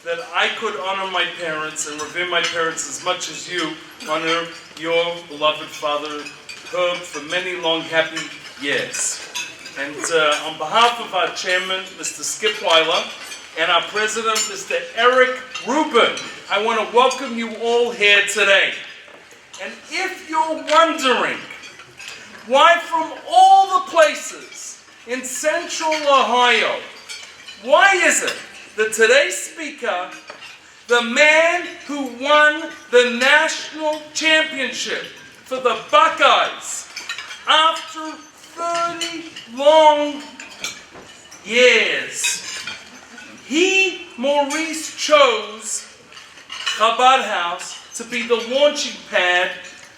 that I could honor my parents and revere my parents as much as you honor your beloved father, Herb, for many long, happy years. And on behalf of our chairman, Mr. Skip Weyl, and our president, Mr. Eric Rubin, I want to welcome you all here today. And if you're wondering why from all the places in central Ohio, why is it that today's speaker, the man who won the national championship for the Buckeyes after 30 long years, Maurice, chose Chabad House to be the launching pad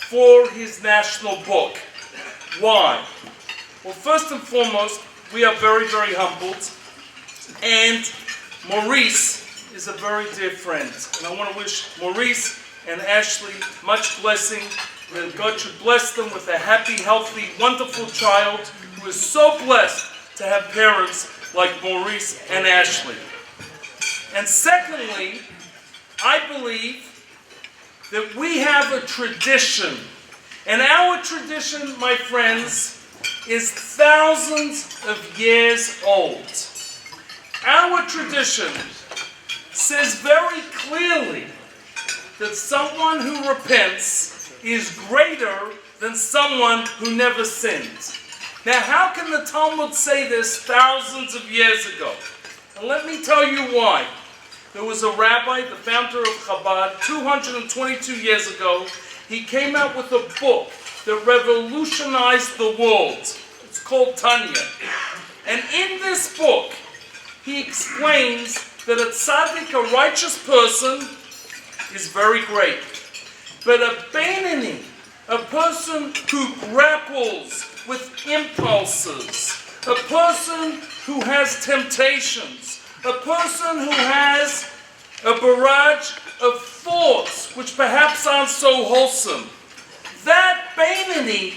for his national book. Why? Well, first and foremost, we are very, very humbled, and Maurice is a very dear friend. And I want to wish Maurice and Ashley much blessing, that God should bless them with a happy, healthy, wonderful child who is so blessed to have parents like Maurice and Ashley. And secondly, I believe that we have a tradition. And our tradition, my friends, is thousands of years old. Our tradition says very clearly that someone who repents is greater than someone who never sinned. Now, how can the Talmud say this thousands of years ago? And let me tell you why. There was a rabbi, the founder of Chabad, 222 years ago. He came out with a book that revolutionized the world. It's called Tanya. And in this book, he explains that a tzaddik, a righteous person, is very great. But a Beinoni, a person who grapples with impulses, a person who has temptations, a person who has a barrage of thoughts which perhaps aren't so wholesome, that Beinoni,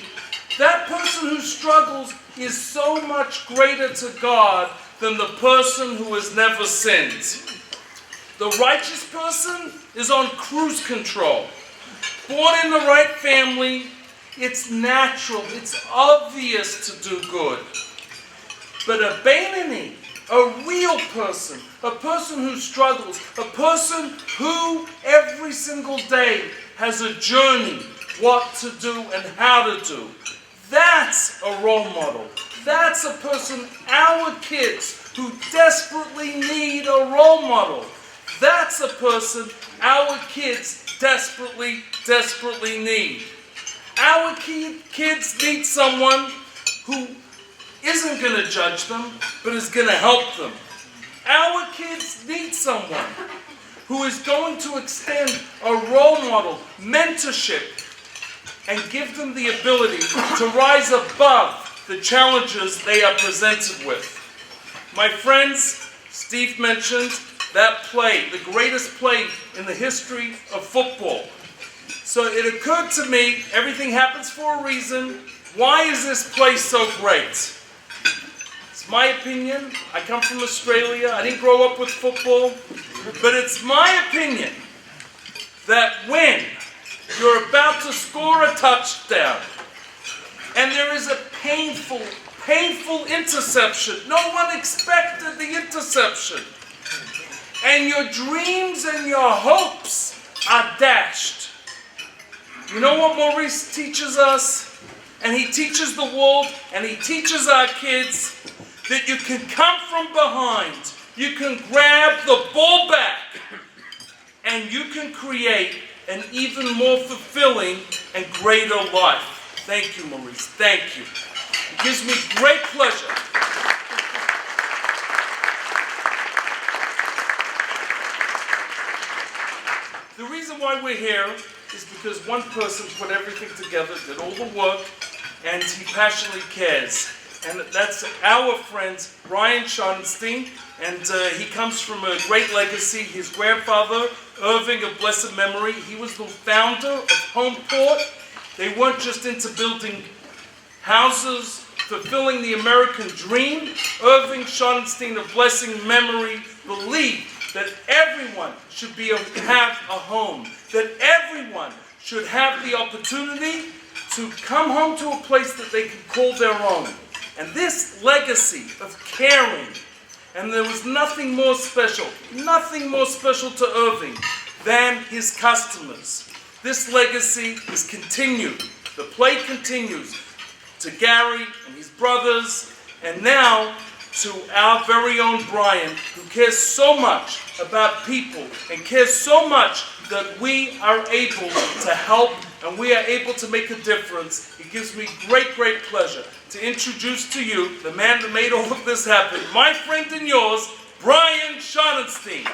that person who struggles, is so much greater to God than the person who has never sinned. The righteous person is on cruise control. Born in the right family, it's natural, it's obvious to do good. But a Beinoni, a real person, a person who struggles, a person who every single day has a journey, what to do and how to do. That's a role model. That's a person, our kids, who desperately need a role model. That's a person our kids desperately, desperately need. Our kids need someone who isn't going to judge them, but is going to help them. Our kids need someone who is going to extend a role model, mentorship, and give them the ability to rise above the challenges they are presented with. My friends, Steve mentioned that play, the greatest play in the history of football. So it occurred to me, everything happens for a reason. Why is this play so great? It's my opinion. I come from Australia. I didn't grow up with football. But it's my opinion that when you're about to score a touchdown and there is a painful interception, no one expected the interception, and your dreams and your hopes are dashed. You know what Maurice teaches us? And he teaches the world, and he teaches our kids that you can come from behind, you can grab the ball back, and you can create an even more fulfilling and greater life. Thank you, Maurice. Thank you. It gives me great pleasure. The reason why we're here is because one person put everything together, did all the work, and he passionately cares. And that's our friend, Brian Schottenstein, and he comes from a great legacy. His grandfather, Irving of blessed memory, he was the founder of Homeport. They weren't just into building houses, fulfilling the American dream. Irving Schottenstein of blessing memory believed that everyone should have a home, that everyone should have the opportunity to come home to a place that they can call their own. And this legacy of caring, and there was nothing more special to Irving than his customers. This legacy is continued. The play continues to Gary and his brothers, and now to our very own Brian, who cares so much about people and cares so much that we are able to help and we are able to make a difference. It gives me great, great pleasure to introduce to you the man that made all of this happen, my friend and yours, Brian Schottenstein.